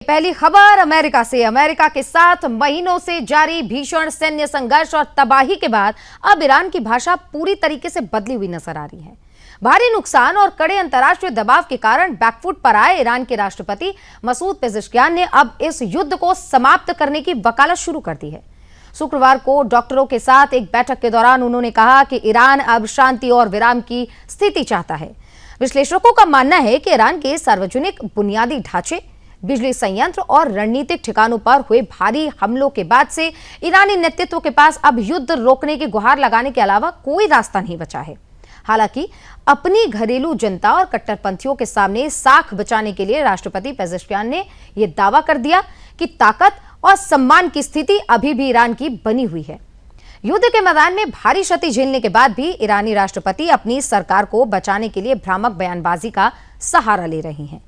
पहली खबर अमेरिका से। अमेरिका के साथ महीनों से जारी भीषण सैन्य संघर्ष और तबाही के बाद अब ईरान की भाषा पूरी तरीके से बदली हुई नजर आ रही है। भारी नुकसान और कड़े अंतर्राष्ट्रीय दबाव के कारण बैकफुट पर आए ईरान के राष्ट्रपति मसूद पेजेश्कियान ने अब इस युद्ध को समाप्त करने की वकालत शुरू कर दी है। शुक्रवार को डॉक्टरों के साथ एक बैठक के दौरान उन्होंने कहा कि ईरान अब शांति और विराम की स्थिति चाहता है। विश्लेषकों का मानना है कि ईरान के सार्वजनिक बुनियादी ढांचे, बिजली संयंत्र और रणनीतिक ठिकानों पर हुए भारी हमलों के बाद से ईरानी नेतृत्व के पास अब युद्ध रोकने की गुहार लगाने के अलावा कोई रास्ता नहीं बचा है। हालांकि अपनी घरेलू जनता और कट्टरपंथियों के सामने साख बचाने के लिए राष्ट्रपति पेजेश्कियान ने यह दावा कर दिया कि ताकत और सम्मान की स्थिति अभी भी ईरान की बनी हुई है। युद्ध के मैदान में भारी क्षति झेलने के बाद भी ईरानी राष्ट्रपति अपनी सरकार को बचाने के लिए भ्रामक बयानबाजी का सहारा ले रही हैं।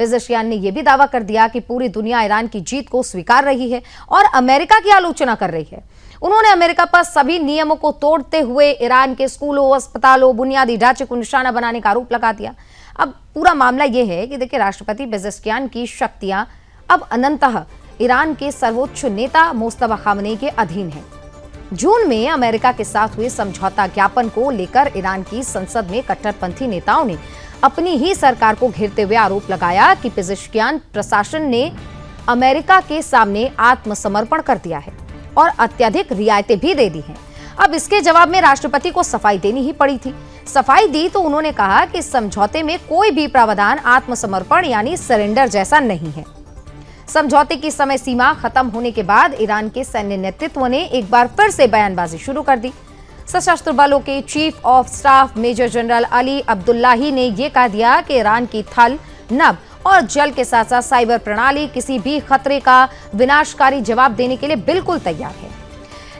पेजेश्कियान ने यह भी दावा कर दिया कि पूरी दुनिया ईरान की जीत को स्वीकार रही है और अमेरिका की आलोचना कर रही है। उन्होंने अमेरिका पर सभी नियमों को तोड़ते हुए ईरान के स्कूलों, अस्पतालों, बुनियादी ढांचे को निशाना बनाने का आरोप लगा दिया। अब पूरा मामला यह है कि देखिए, राष्ट्रपति पेजेश्कियान की शक्तियां अब अनंतः ईरान के सर्वोच्च नेता मुस्तफा खामनेई के अधीन है। जून में अमेरिका के साथ हुए समझौता ज्ञापन को लेकर ईरान की संसद में कट्टरपंथी नेताओं ने अपनी ही सरकार को घेरते हुए आरोप लगाया कि पेजेश्कियान प्रशासन ने अमेरिका के सामने आत्मसमर्पण कर दिया है और अत्यधिक रियायतें भी दे दी हैं। अब इसके जवाब में राष्ट्रपति को सफाई देनी ही पड़ी थी। सफाई दी तो उन्होंने कहा कि समझौते में कोई भी प्रावधान आत्मसमर्पण यानी सरेंडर जैसा नहीं है। समझौते की समय सीमा खत्म होने के बाद ईरान के सैन्य नेतृत्व ने एक बार फिर से बयानबाजी शुरू कर दी। सशस्त्र बलों के chief of staff major general Ali Abdullahi ने यह कह दिया कि ईरान की थल, नभ और जल के साथ साथ साइबर प्रणाली किसी भी खतरे का विनाशकारी जवाब देने के लिए बिल्कुल तैयार है।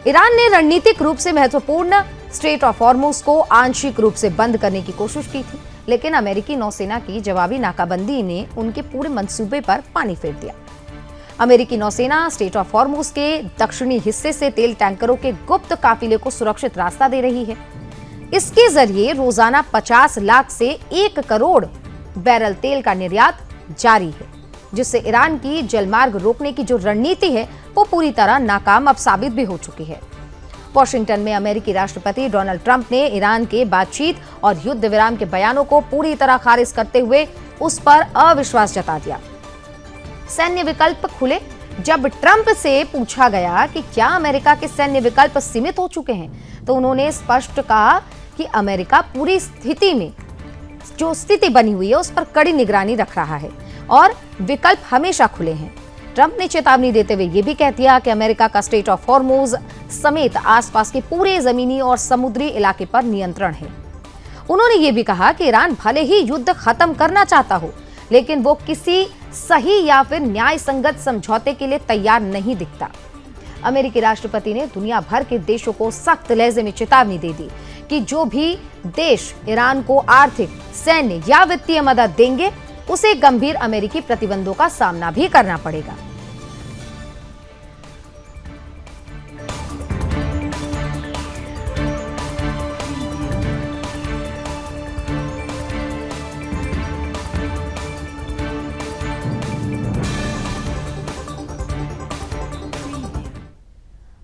ईरान ने रणनीतिक रूप से महत्वपूर्ण स्ट्रेट ऑफ हॉर्मुज को आंशिक रूप से बंद करने की कोशिश की थी, लेकिन अमेरिकी नौसेना की जवाबी नाकाबंदी ने उनके पूरे मंसूबे पर पानी फेर दिया। अमेरिकी नौसेना स्ट्रेट ऑफ हॉर्मुज के दक्षिणी हिस्से से तेल टैंकरों के गुप्त काफिले को सुरक्षित रास्ता दे रही है। इसके जरिए रोजाना 50 लाख से 1 करोड़ बैरल तेल का निर्यात जारी है, जिससे ईरान की जलमार्ग रोकने की जो रणनीति है वो पूरी तरह नाकाम अब साबित भी हो चुकी है। वॉशिंगटन में अमेरिकी राष्ट्रपति डोनाल्ड ट्रंप ने ईरान के बातचीत और युद्ध विराम के बयानों को पूरी तरह खारिज करते हुए उस पर अविश्वास जता दिया। सैन्य विकल्प खुले। जब ट्रंप से पूछा गया कि क्या अमेरिका के सैन्य विकल्प सीमित हो चुके हैं, तो उन्होंने स्पष्ट कहा कि अमेरिका पूरी स्थिति में जो स्थिति बनी हुई है उस पर कड़ी निगरानी रख रहा है और विकल्प हमेशा खुले हैं। ट्रंप ने चेतावनी देते हुए यह भी कह दिया कि अमेरिका का स्ट्रेट ऑफ हॉर्मुज समेत आसपास के पूरे जमीनी और समुद्री इलाके पर नियंत्रण है। उन्होंने ये भी कहा कि ईरान भले ही युद्ध खत्म करना चाहता हो, लेकिन वो किसी सही या फिर न्याय संगत समझौते के लिए तैयार नहीं दिखता। अमेरिकी राष्ट्रपति ने दुनिया भर के देशों को सख्त लहजे में चेतावनी दे दी कि जो भी देश ईरान को आर्थिक, सैन्य या वित्तीय मदद देंगे उसे गंभीर अमेरिकी प्रतिबंधों का सामना भी करना पड़ेगा।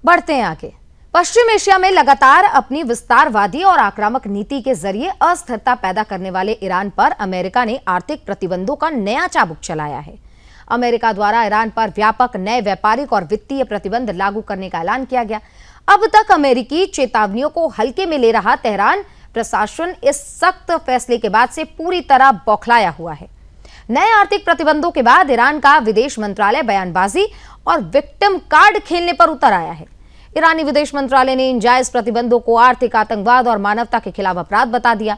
बढ़ते हैं आगे। पश्चिम एशिया में लगातार अपनी विस्तारवादी और आक्रामक नीति के जरिए अस्थिरता पैदा करने वाले ईरान पर अमेरिका ने आर्थिक प्रतिबंधों का नया चाबुक चलाया है। अमेरिका द्वारा ईरान पर व्यापक नए व्यापारिक और वित्तीय प्रतिबंध लागू करने का ऐलान किया गया। अब तक अमेरिकी चेतावनियों को हल्के में ले रहा तेहरान प्रशासन इस सख्त फैसले के बाद से पूरी तरह बौखलाया हुआ है। नए आर्थिक प्रतिबंधों के बाद ईरान का विदेश मंत्रालय बयानबाजी और विक्टिम कार्ड खेलने पर उतर आया है। ईरानी विदेश मंत्रालय ने इन जायज प्रतिबंधों को आर्थिक आतंकवाद और मानवता के खिलाफ अपराध बता दिया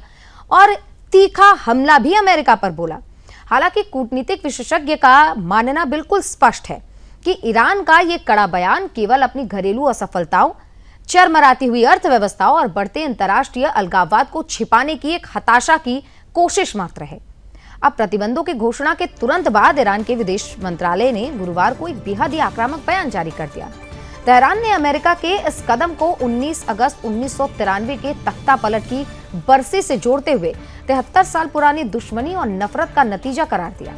और तीखा हमला भी अमेरिका पर बोला। हालांकि कूटनीतिक विशेषज्ञ का मानना बिल्कुल स्पष्ट है कि ईरान का यह कड़ा बयान केवल अपनी घरेलू असफलताओं, चरमराती हुई अर्थव्यवस्थाओं और बढ़ते अंतर्राष्ट्रीय अलगाववाद को छिपाने की एक हताशा की कोशिश मात्र है। अब प्रतिबंधों की घोषणा के तुरंत बाद ईरान के विदेश मंत्रालय ने गुरुवार को एक बेहद ही आक्रामक बयान जारी कर दिया। तेहरान ने अमेरिका के इस कदम को 19 अगस्त 1993 के तख्ता पलट की बरसी से जोड़ते हुए 73 साल पुरानी दुश्मनी और नफरत का नतीजा करार दिया।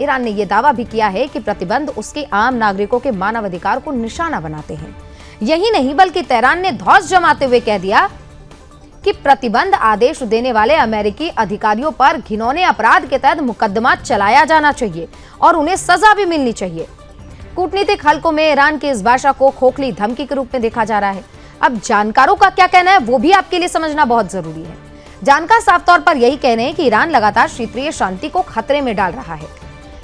ईरान ने यह दावा भी किया है कि प्रतिबंध उसके आम नागरिकों के मानवाधिकार को निशाना बनाते हैं। यही नहीं बल्कि तेहरान ने धौंस जमाते हुए कह दिया कि प्रतिबंध आदेश देने वाले अमेरिकी अधिकारियों पर घिनौने अपराध के तहत मुकदमा चलाया जाना चाहिए और उन्हें सजा भी मिलनी चाहिए। कूटनीतिक हलकों में ईरान की इस भाषा को खोखली धमकी के रूप में देखा जा रहा है। अब जानकारों का क्या कहना है वो भी आपके लिए समझना बहुत जरूरी है। जानकार साफ तौर पर यही कह रहे हैं कि ईरान लगातार क्षेत्रीय शांति को खतरे में डाल रहा है।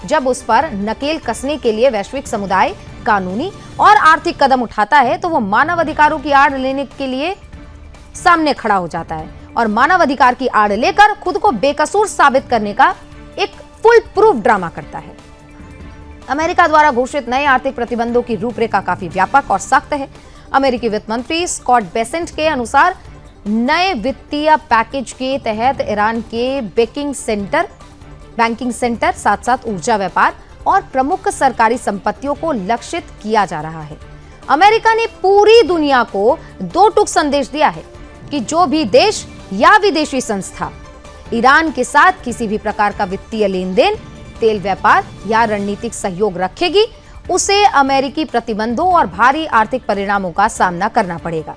जब उस पर नकेल कसने के लिए वैश्विक समुदाय कानूनी और आर्थिक कदम उठाता है तो वो मानवाधिकारों की आड़ लेने के लिए सामने खड़ा हो जाता है और मानवाधिकार की आड़ लेकर खुद को बेकसूर साबित करने का एक फुल प्रूफ ड्रामा करता है। अमेरिका द्वारा घोषित नए आर्थिक प्रतिबंधों की रूपरेखा काफी व्यापक और सख्त है। अमेरिकी वित्त मंत्री स्कॉट बेसेंट के अनुसार नए वित्तीय पैकेज के तहत ईरान के बैंकिंग सेंटर साथ साथ ऊर्जा व्यापार और प्रमुख सरकारी संपत्तियों को लक्षित किया जा रहा है। अमेरिका ने पूरी दुनिया को दो टूक संदेश दिया है कि जो भी देश या विदेशी संस्था ईरान के साथ किसी भी प्रकार का वित्तीय लेन देन, तेल व्यापार या रणनीतिक सहयोग रखेगी उसे अमेरिकी प्रतिबंधों और भारी आर्थिक परिणामों का सामना करना पड़ेगा।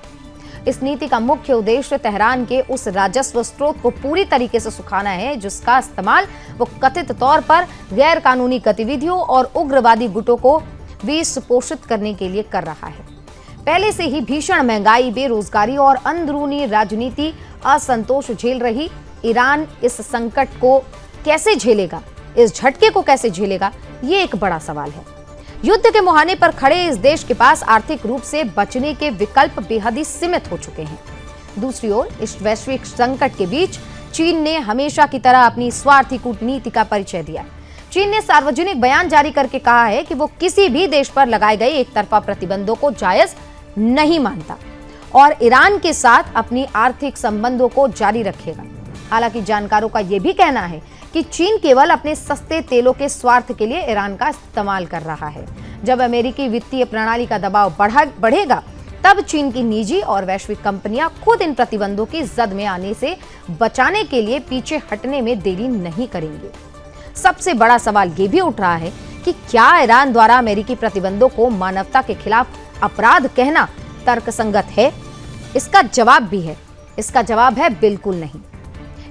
इस नीति का मुख्य उद्देश्य तेहरान के उस राजस्व स्रोत को पूरी तरीके से सुखाना है जिसका इस्तेमाल वो कथित तौर पर गैर कानूनी गतिविधियों और उग्रवादी गुटों को वित्तपोषित करने के लिए कर रहा है। पहले से ही भीषण महंगाई, बेरोजगारी और अंदरूनी राजनीति असंतोष झेल रही ईरान इस संकट को कैसे झेलेगा, इस झटके को कैसे झेलेगा, ये एक बड़ा सवाल है। युद्ध के मुहाने पर खड़े इस देश के पास आर्थिक रूप से बचने के विकल्प बेहद ही सीमित हो चुके हैं। दूसरी ओर इस वैश्विक संकट के बीच चीन ने हमेशा की तरह अपनी स्वार्थी कूटनीति का परिचय दिया। चीन ने सार्वजनिक बयान जारी करके कहा है कि वो किसी भी देश पर लगाए गए एक तरफा प्रतिबंधों को जायज नहीं मानता और ईरान के साथ अपनी आर्थिक संबंधों को जारी रखेगा। हालांकि जानकारों का यह भी कहना है कि चीन केवल अपने सस्ते तेलों के स्वार्थ के लिए ईरान का इस्तेमाल कर रहा है। जब अमेरिकी वित्तीय प्रणाली का दबाव बढ़ेगा तब चीन की निजी और वैश्विक कंपनियां खुद इन प्रतिबंधों की जद में आने से बचाने के लिए पीछे हटने में देरी नहीं करेंगे। सबसे बड़ा सवाल ये भी उठ रहा है कि क्या ईरान द्वारा अमेरिकी प्रतिबंधों को मानवता के खिलाफ अपराध कहना तर्कसंगत है? इसका जवाब भी है। इसका जवाब है बिल्कुल नहीं।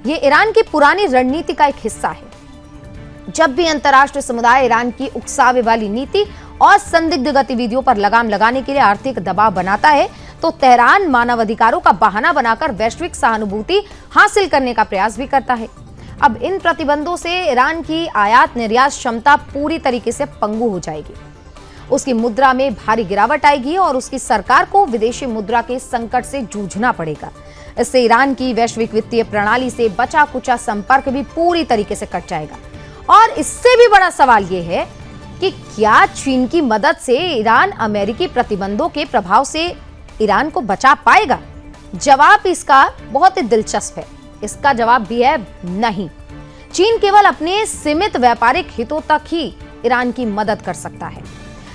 ये ईरान की पुरानी रणनीति का एक हिस्सा है। जब भी अंतर्राष्ट्रीय समुदाय ईरान की उकसावे वाली नीति और संदिग्ध गतिविधियों पर लगाम लगाने के लिए आर्थिक दबाव बनाता है तो तेहरान मानवाधिकारों का बहाना बनाकर वैश्विक सहानुभूति हासिल करने का प्रयास भी करता है। अब इन प्रतिबंधों से ईरान की आयात निर्यात क्षमता पूरी तरीके से पंगु हो जाएगी। उसकी मुद्रा में भारी गिरावट आएगी और उसकी सरकार को विदेशी मुद्रा के संकट से जूझना पड़ेगा। इससे ईरान की वैश्विक वित्तीय प्रणाली से बचा कुचा संपर्क भी पूरी तरीके से कट जाएगा। और इससे भी बड़ा सवाल यह है कि क्या चीन की मदद से ईरान अमेरिकी प्रतिबंधों के प्रभाव से ईरान को बचा पाएगा? जवाब इसका बहुत ही दिलचस्प है। इसका जवाब भी है नहीं। चीन केवल अपने सीमित व्यापारिक हितों तक ही ईरान की मदद कर सकता है।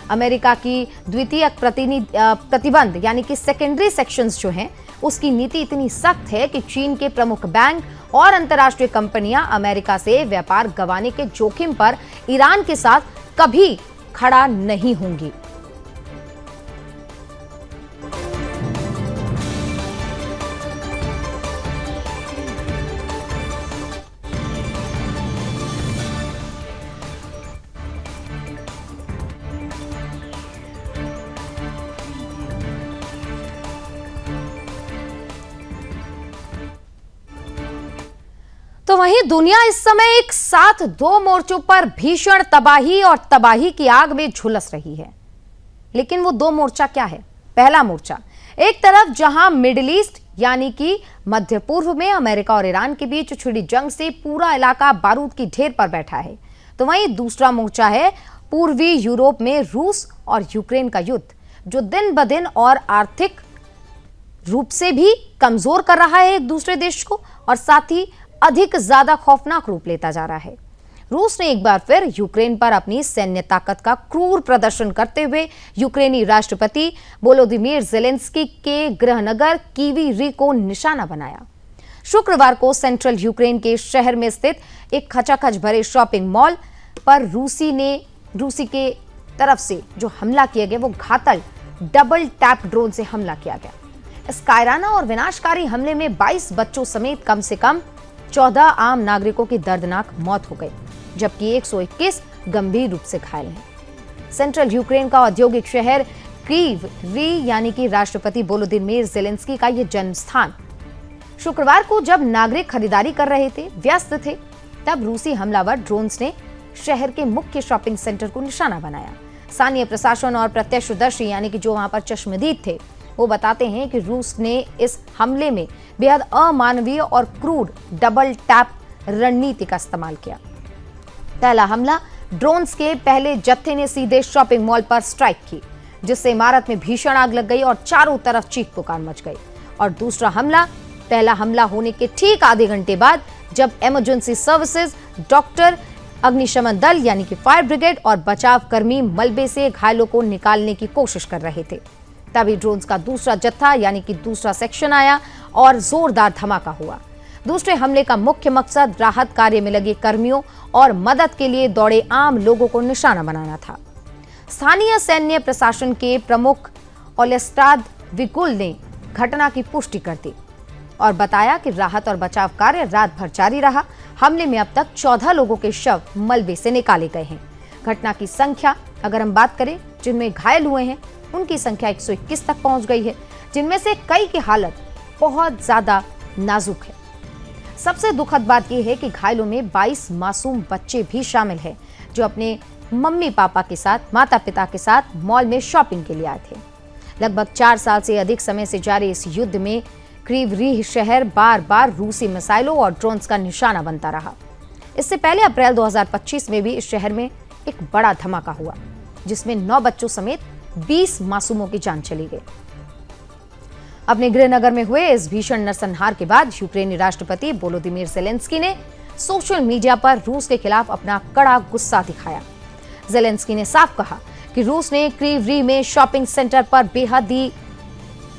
अमेरिका की द्वितीयक प्रतिबंध यानी कि सेकेंडरी सेक्शंस जो हैं, उसकी नीति इतनी सख्त है कि चीन के प्रमुख बैंक और अंतर्राष्ट्रीय कंपनियां अमेरिका से व्यापार गंवाने के जोखिम पर ईरान के साथ कभी खड़ा नहीं होंगी। तो वहीं दुनिया इस समय एक साथ दो मोर्चों पर भीषण तबाही और तबाही की आग में झुलस रही है। लेकिन वो दो मोर्चा क्या है? पहला मोर्चा, एक तरफ जहां मिडिल ईस्ट यानी कि मध्य पूर्व में अमेरिका और ईरान के बीच छिड़ी जंग से पूरा इलाका बारूद की ढेर पर बैठा है, तो वहीं दूसरा मोर्चा है पूर्वी यूरोप में रूस और यूक्रेन का युद्ध, जो दिन ब दिन और आर्थिक रूप से भी कमजोर कर रहा है एक दूसरे देश को और साथ ही अधिक ज्यादा खौफनाक रूप लेता जा रहा है। रूस ने एक बार फिर यूक्रेन पर अपनी सैन्य ताकत का क्रूर प्रदर्शन करते हुए यूक्रेनी राष्ट्रपति वोलोदिमीर ज़ेलेंस्की के गृहनगर कीवी री को निशाना बनाया। शुक्रवार को सेंट्रल यूक्रेन के शहर में स्थित एक खचाखच भरे शॉपिंग मॉल पर रूसी के तरफ से जो हमला किया गया वो घातक डबल टैप ड्रोन से हमला किया गया। इस कायराना और विनाशकारी हमले में 22 बच्चों समेत कम से कम 14 आम नागरिकों की दर्दनाक मौत हो गई, जबकि 121 गंभीर रूप से घायल हैं। सेंट्रल यूक्रेन का औद्योगिक शहर कीव यानी कि राष्ट्रपति वोलोदिमीर ज़ेलेंस्की का यह जन्म स्थान शुक्रवार को जब नागरिक खरीदारी कर रहे थे, व्यस्त थे, तब रूसी हमलावर ड्रोन्स ने शहर के मुख्य शॉपिंग सेंटर को निशाना बनाया। स्थानीय प्रशासन और प्रत्यक्षदर्शी यानी कि जो वहां पर चश्मदीद थे वो बताते हैं कि रूस ने इस हमले में बेहद अमानवीय और क्रूर डबल टैप रणनीति का इस्तेमाल किया। पहला हमला ड्रोन्स के पहले जत्थे ने सीधे शॉपिंग मॉल पर स्ट्राइक की, जिससे इमारत में भीषण आग लग गई और चारों तरफ चीख पुकार मच गई। और दूसरा हमला पहला हमला होने के ठीक आधे घंटे बाद, जब इमरजेंसी सर्विसेज, डॉक्टर, अग्निशमन दल यानी कि फायर ब्रिगेड और बचाव कर्मी मलबे से घायलों को निकालने की कोशिश कर रहे थे, तभी ड्रोन्स का दूसरा जत्था यानी कि दूसरा सेक्शन आया और जोरदार धमाका हुआ। दूसरे हमले का मुख्य मकसद राहत कार्य में लगे कर्मियों और मदद के लिए दौड़े आम लोगों को निशाना बनाना था। स्थानीय सैन्य प्रशासन के प्रमुख ओलेस्टाद विकुल ने घटना की पुष्टि कर दी और बताया कि राहत और बचाव कार्य रात भर जारी रहा। हमले में अब तक 14 लोगों के शव मलबे से निकाले गए हैं। घटना की संख्या अगर हम बात करें जिनमें घायल हुए हैं, उनकी संख्या 121 तक पहुंच गई है, जिनमें से कई की हालत बहुत ज्यादा नाजुक है। सबसे दुखद बात यह है कि घायलों में 22 मासूम बच्चे भी शामिल हैं, जो अपने मम्मी पापा के साथ, माता पिता के साथ मॉल में शॉपिंग के लिए आए थे। लगभग 4 साल से अधिक समय से जारी इस युद्ध में क्रीव शहर बार बार रूसी मिसाइलों और ड्रोन्स का निशाना बनता रहा। इससे पहले अप्रैल 2025 में भी इस शहर में एक बड़ा धमाका हुआ, जिसमें 9 बच्चों समेत 20 मासूमों की जान चली गई। अपने गृहनगर में हुए इस भीषण नरसंहार के बाद यूक्रेनी राष्ट्रपति वोलोदिमीर ज़ेलेंस्की ने सोशल मीडिया पर रूस के खिलाफ अपना कड़ा गुस्सा दिखाया। ज़ेलेंस्की ने साफ कहा कि रूस ने क्रीव में शॉपिंग सेंटर पर बेहद ही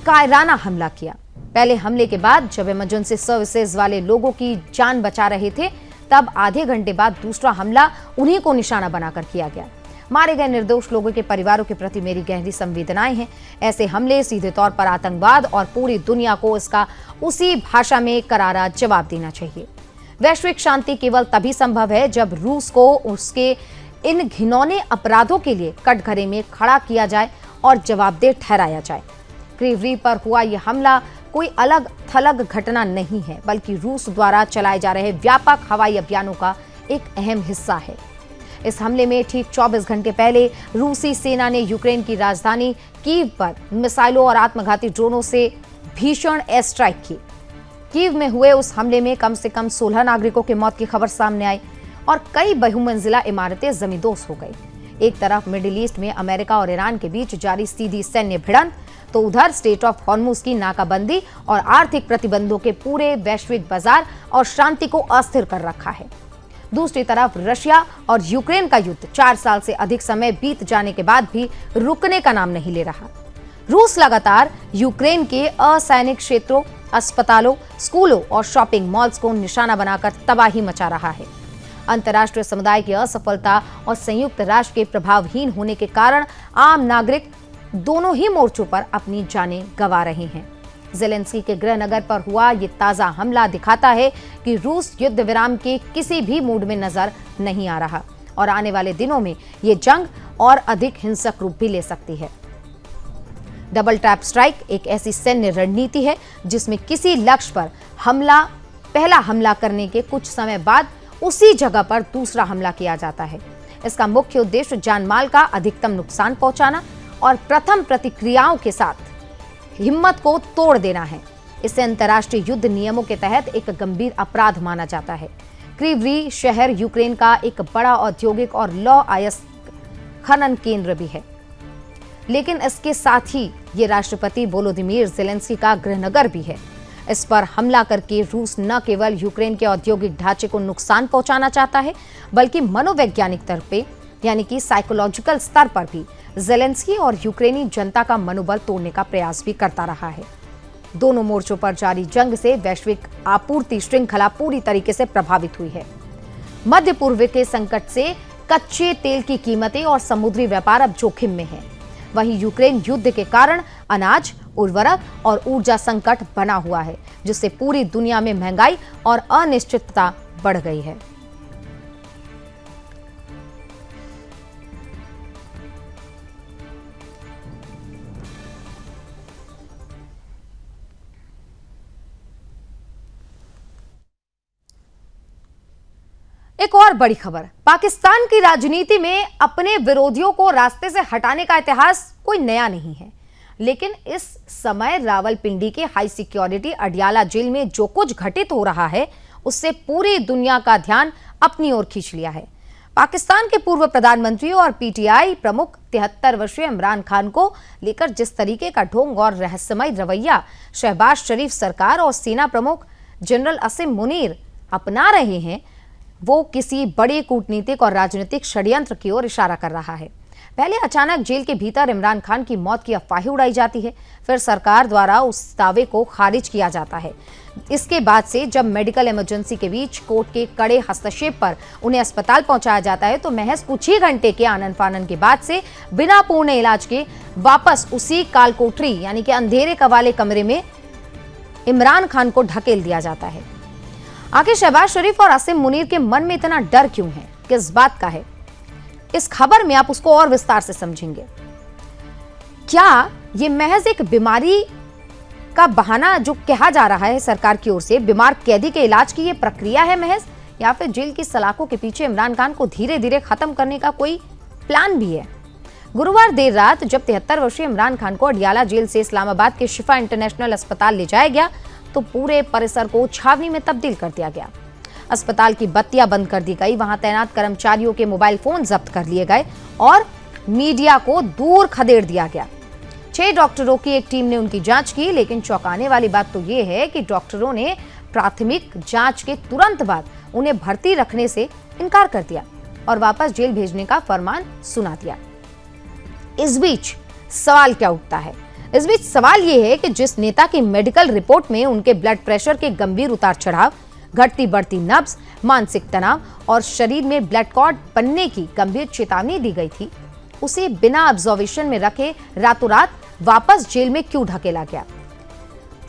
कायराना हमला किया। पहले हमले के बाद जब इमरजेंसी सर्विसेज वाले लोगों की जान बचा रहे थे, तब आधे घंटे बाद दूसरा हमला उन्हीं को निशाना बनाकर किया गया। मारे गए निर्दोष लोगों के परिवारों के प्रति मेरी गहरी संवेदनाएं हैं। ऐसे हमले सीधे तौर पर आतंकवाद और पूरी दुनिया को इसका उसी भाषा में करारा जवाब देना चाहिए। वैश्विक शांति केवल तभी संभव है जब रूस को उसके इन घिनौने अपराधों के लिए कटघरे में खड़ा किया जाए और जवाबदेह ठहराया जाए। क्रीव पर हुआ यह हमला कोई अलग थलग घटना नहीं है, बल्कि रूस द्वारा चलाए जा रहे व्यापक हवाई अभियानों का एक अहम हिस्सा है। इस हमले में ठीक 24 घंटे पहले रूसी सेना ने यूक्रेन की राजधानी कीव पर मिसाइलों और आत्मघाती ड्रोनों से भीषण एयर स्ट्राइक की। कीव में हुए उस हमले में कम से कम 16 नागरिकों की मौत की खबर सामने आई और कई बहुमंजिला इमारतें जमींदोज हो गई। एक तरफ मिडिल ईस्ट में अमेरिका और ईरान के बीच जारी सीधी सैन्य भिड़ंत, तो उधर स्टेट ऑफ हॉर्मुज की नाकाबंदी और आर्थिक प्रतिबंधों के पूरे वैश्विक बाजार और शांति को अस्थिर कर रखा है। दूसरी तरफ रशिया और यूक्रेन का युद्ध 4 साल से अधिक समय बीत जाने के बाद भी रुकने का नाम नहीं ले रहा। रूस लगातार यूक्रेन के असैनिक क्षेत्रों, अस्पतालों, स्कूलों और शॉपिंग मॉल्स को निशाना बनाकर तबाही मचा रहा है। अंतर्राष्ट्रीय समुदाय की असफलता और संयुक्त राष्ट्र के प्रभावहीन होने के कारण आम नागरिक दोनों ही मोर्चों पर अपनी जानें गंवा रहे हैं। ज़ेलेंस्की के गृहनगर पर हुआ ये ताजा हमला दिखाता है कि रूस युद्ध विराम के किसी भी मूड में नजर नहीं आ रहा और आने वाले दिनों में ये जंग और अधिक हिंसक रूप भी ले सकती है। डबल टैप स्ट्राइक एक ऐसी सैन्य रणनीति है जिसमें किसी लक्ष्य पर पहला हमला करने के कुछ समय बाद उसी जगह पर दूसरा हमला किया जाता है। इसका मुख्य उद्देश्य जानमाल का अधिकतम नुकसान पहुंचाना और प्रथम प्रतिक्रियाओं के साथ हिम्मत को तोड़ देना है। इसे अंतर्राष्ट्रीय युद्ध नियमों के तहत एक गंभीर अपराध माना जाता है। क्रीव शहर यूक्रेन का एक बड़ा औद्योगिक और लौह अयस्क खनन केंद्र भी है, लेकिन इसके साथ ही ये राष्ट्रपति वोलोदिमीर ज़ेलेंस्की का गृहनगर भी है। इस पर हमला करके रूस न केवल यूक्रेन के औद्योगिक ढांचे को नुकसान पहुंचाना चाहता है, बल्कि मनोवैज्ञानिक स्तर पे यानी कि साइकोलॉजिकल स्तर पर भी ज़ेलेंस्की और यूक्रेनी जनता का मनोबल तोड़ने का प्रयास भी करता रहा है। दोनों मोर्चों पर जारी जंग से वैश्विक आपूर्ति श्रृंखला पूरी तरीके से प्रभावित हुई है। मध्य पूर्व के संकट से कच्चे तेल की कीमतें और समुद्री व्यापार अब जोखिम में है। वहीं यूक्रेन युद्ध के कारण अनाज, उर्वरक और ऊर्जा संकट बना हुआ है, जिससे पूरी दुनिया में महंगाई और अनिश्चितता बढ़ गई है। एक और बड़ी खबर, पाकिस्तान की राजनीति में अपने विरोधियों को रास्ते से हटाने का इतिहास कोई नया नहीं है, लेकिन इस समय रावलपिंडी के हाई सिक्योरिटी अडियाला जेल में जो कुछ घटित हो रहा है, उससे पूरी दुनिया का ध्यान अपनी ओर खींच लिया है। पाकिस्तान के पूर्व प्रधानमंत्री और पीटीआई प्रमुख 73 वर्षीय इमरान खान को लेकर जिस तरीके का ढोंग और रहस्यमय रवैया शहबाज शरीफ सरकार और सेना प्रमुख जनरल असीम मुनीर अपना रहे हैं, वो किसी बड़े कूटनीतिक और राजनीतिक षड्यंत्र की ओर इशारा कर रहा है। पहले अचानक जेल के भीतर इमरान खान की मौत की अफवाहें उड़ाई जाती है, फिर सरकार द्वारा उस दावे को खारिज किया जाता है। इसके बाद से जब मेडिकल इमरजेंसी के बीच कोर्ट के कड़े हस्तक्षेप पर उन्हें अस्पताल पहुंचाया जाता है, तो महज कुछ ही घंटे के आनन फानन के बाद से बिना पूर्ण इलाज के वापस उसी कालकोठरी यानी कि अंधेरे वाले कमरे में इमरान खान को ढकेल दिया जाता है। आखिर शहबाज शरीफ और असीम मुनीर के मन में इतना डर क्यों है, किस बात का है, इस खबर में आप उसको और विस्तार से समझेंगे। क्या ये महज एक बीमारी का बहाना जो कहा जा रहा है सरकार की ओर से, बीमार कैदी के इलाज की ये प्रक्रिया है महज, या फिर जेल की सलाखों के पीछे इमरान खान को धीरे धीरे खत्म करने का कोई प्लान भी है? गुरुवार देर रात जब 73 वर्षीय इमरान खान को अडियाला जेल से इस्लामाबाद के शिफा इंटरनेशनल अस्पताल ले जाया गया, तो पूरे परिसर को छावनी में तब्दील कर दिया गया। अस्पताल की बत्तियां बंद कर दी गई, वहां तैनात कर्मचारियों के मोबाइल फोन जब्त कर लिए गए और मीडिया को दूर खदेड़ दिया गया। 6 डॉक्टरों की एक टीम ने उनकी जांच की, लेकिन चौंकाने वाली बात तो यह है कि डॉक्टरों ने प्राथमिक जांच के तुरंत बाद उन्हें भर्ती रखने से इनकार कर दिया और वापस जेल भेजने का फरमान सुना दिया। इस बीच सवाल क्या उठता है? इस बीच सवाल यह है कि जिस नेता की मेडिकल रिपोर्ट में उनके ब्लड प्रेशर के गंभीर उतार चढ़ाव, घटती बढ़ती नब्ज, मानसिक तनाव और शरीर में ब्लड क्लॉट बनने की गंभीर चेतावनी दी गई थी, उसे बिना ऑब्जर्वेशन में रखे रातों रात वापस जेल में क्यों ढकेला गया?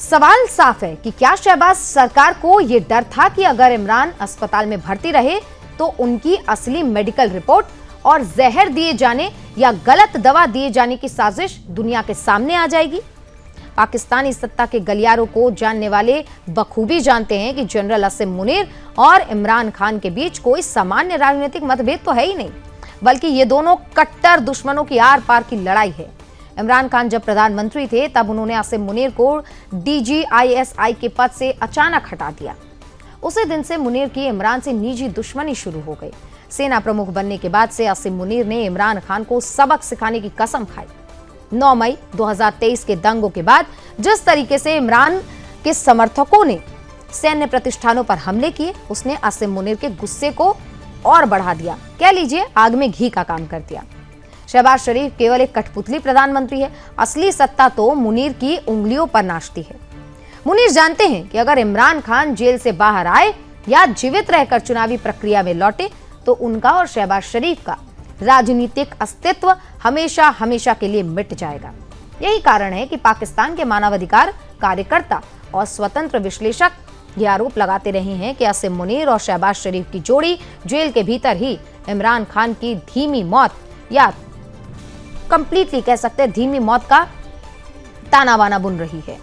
सवाल साफ है कि क्या शहबाज सरकार को यह डर था कि अगर इमरान अस्पताल में भर्ती रहे तो उनकी असली मेडिकल रिपोर्ट और जहर दिए जाने या गलत दवा दिए जाने की साजिश दुनिया के सामने आ जाएगी? पाकिस्तानी सत्ता के गलियारों को जानने वाले बखूबी जानते हैं कि जनरल असीम मुनीर और इमरान खान के बीच कोई सामान्य राजनीतिक मतभेद तो है ही नहीं, बल्कि ये दोनों कट्टर दुश्मनों की आर पार की लड़ाई है। इमरान खान जब प्रधानमंत्री थे तब उन्होंने असीम मुनीर को DGISI के पद से अचानक हटा दिया। उसी दिन से मुनीर की इमरान से निजी दुश्मनी शुरू हो गई। सेना प्रमुख बनने के बाद से असीम मुनीर ने इमरान खान को सबक सिखाने की कसम खाई। 9 मई 2023 के दंगों के बाद जिस तरीके से इमरान के समर्थकों ने सैन्य प्रतिष्ठानों पर हमले किए, उसने असीम मुनीर के गुस्से को और बढ़ा दिया, कह लीजिए आग में घी का काम कर दिया। शहबाज शरीफ केवल एक कठपुतली प्रधानमंत्री है, असली सत्ता तो मुनीर की उंगलियों पर नाचती है। मुनीर जानते हैं कि अगर इमरान खान जेल से बाहर आए या जीवित रहकर चुनावी प्रक्रिया में लौटे तो उनका और शहबाज शरीफ का राजनीतिक अस्तित्व हमेशा हमेशा के लिए मिट जाएगा। यही कारण है कि पाकिस्तान के मानवाधिकार कार्यकर्ता और स्वतंत्र विश्लेषक ये आरोप लगाते रहे हैं कि असीम मुनीर और शहबाज शरीफ की जोड़ी जेल के भीतर ही इमरान खान की धीमी मौत या कंप्लीटली कह सकते हैं धीमी मौत का ताना बाना बुन रही है।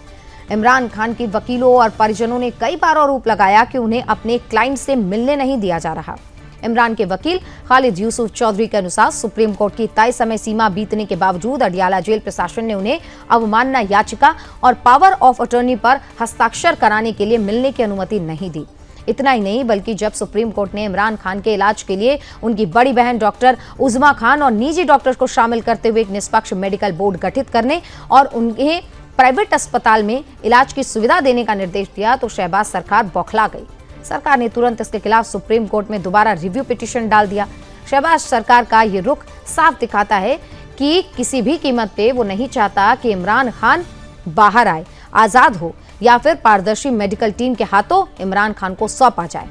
इमरान खान के वकीलों और परिजनों ने कई बार आरोप लगाया कि उन्हें अपने क्लाइंट से मिलने नहीं दिया जा रहा। इमरान के वकील खालिद यूसुफ चौधरी के अनुसार सुप्रीम कोर्ट की तय समय सीमा बीतने के बावजूद अडियाला जेल प्रशासन ने उन्हें अवमानना याचिका और पावर ऑफ अटॉर्नी पर हस्ताक्षर कराने के लिए मिलने की अनुमति नहीं दी। इतना ही नहीं, बल्कि जब सुप्रीम कोर्ट ने इमरान खान के इलाज के लिए उनकी बड़ी बहन डॉक्टर उज़मा खान और निजी डॉक्टर्स को शामिल करते हुए एक निष्पक्ष मेडिकल बोर्ड गठित करने और उन्हें प्राइवेट अस्पताल में इलाज की सुविधा देने का निर्देश दिया तो शहबाज सरकार बौखला गई। सरकार ने तुरंत इसके खिलाफ सुप्रीम कोर्ट में दोबारा रिव्यू पिटीशन डाल दिया। शहबाज सरकार का ये रुख साफ दिखाता है कि किसी भी कीमत पे वो नहीं चाहता कि इमरान खान बाहर आए, आजाद हो या फिर पारदर्शी मेडिकल टीम के हाथों इमरान खान को सौंपा जाए।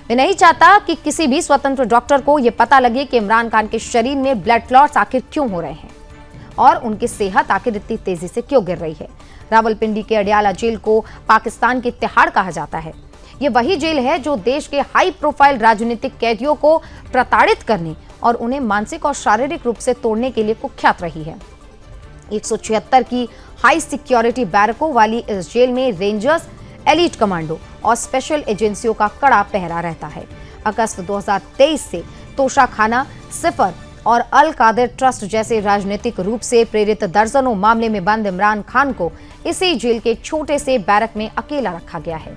वे नहीं चाहता कि किसी भी स्वतंत्र डॉक्टर को यह पता लगे कि इमरान खान के शरीर में ब्लड क्लॉट्स आखिर क्यों हो रहे हैं और उनकी सेहत आखिर इतनी तेजी से क्यों गिर रही है। रावलपिंडी के अडियाला जेल को पाकिस्तान की तिहाड़ कहा जाता है। ये वही जेल है जो देश के हाई प्रोफाइल राजनीतिक कैदियों को प्रताड़ित करने और उन्हें मानसिक और शारीरिक रूप से तोड़ने के लिए कुख्यात रही है। 176 की हाई सिक्योरिटी बैरकों वाली इस जेल में रेंजर्स, एलीट कमांडो और स्पेशल एजेंसियों का कड़ा पहरा रहता है। अगस्त 2023 से तोशाखाना, सिफर और अल कादिर ट्रस्ट जैसे राजनीतिक रूप से प्रेरित दर्जनों मामले में बंद इमरान खान को इसी जेल के छोटे से बैरक में अकेला रखा गया है।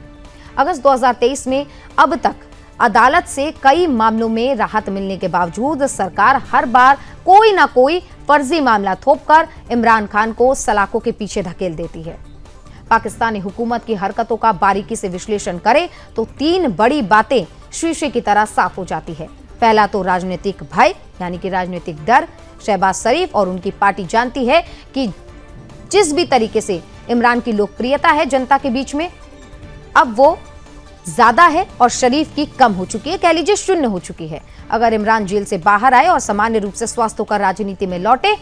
अगस्त 2023 में अब तक अदालत से कई मामलों में राहत मिलने के बावजूद सरकार हर बार कोई ना कोई फर्जी मामला थोपकर इमरान खान को सलाखों के पीछे धकेल देती है। पाकिस्तानी हुकूमत की हरकतों का बारीकी से विश्लेषण करें तो 3 बड़ी बातें शीशे की तरह साफ हो जाती है। पहला तो राजनीतिक भय यानी कि राजनीतिक डर। शहबाज शरीफ और उनकी पार्टी जानती है कि जिस भी तरीके से इमरान की लोकप्रियता है जनता के बीच में, अब वो ज्यादा है और शरीफ की कम हो चुकी है, कह लीजिए शून्य हो चुकी है। अगर इमरान जेल से बाहर आए और सामान्य रूप से स्वस्थ होकर राजनीति में लौटे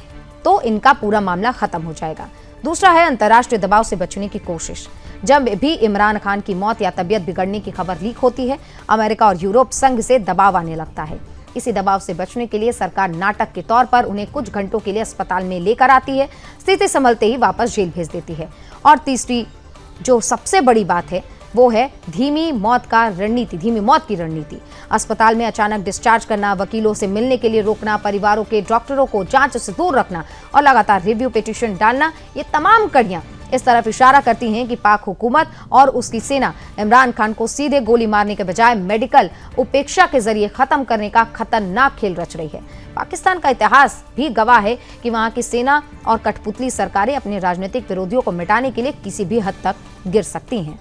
तो इनका पूरा मामला खत्म हो जाएगा। दूसरा है अंतर्राष्ट्रीय दबाव से बचने की कोशिश। जब भी इमरान खान की मौत या तबीयत बिगड़ने की खबर लीक होती है, अमेरिका और यूरोप संघ से दबाव आने लगता है। इसी दबाव से बचने के लिए सरकार नाटक के तौर पर उन्हें कुछ घंटों के लिए अस्पताल में लेकर आती है, स्थिति संभलते ही वापस जेल भेज देती है। और तीसरी जो सबसे बड़ी बात है वो है धीमी मौत की रणनीति। अस्पताल में अचानक डिस्चार्ज करना, वकीलों से मिलने के लिए रोकना, परिवारों के डॉक्टरों को जांच से दूर रखना और लगातार रिव्यू पिटीशन डालना, ये तमाम कड़ियां इस तरफ इशारा करती हैं कि पाक हुकूमत और उसकी सेना इमरान खान को सीधे गोली मारने के बजाय मेडिकल उपेक्षा के जरिए खत्म करने का खतरनाक खेल रच रही है। पाकिस्तान का इतिहास भी गवाह है कि वहां की सेना और कठपुतली सरकारें अपने राजनीतिक विरोधियों को मिटाने के लिए किसी भी हद तक गिर सकती हैं।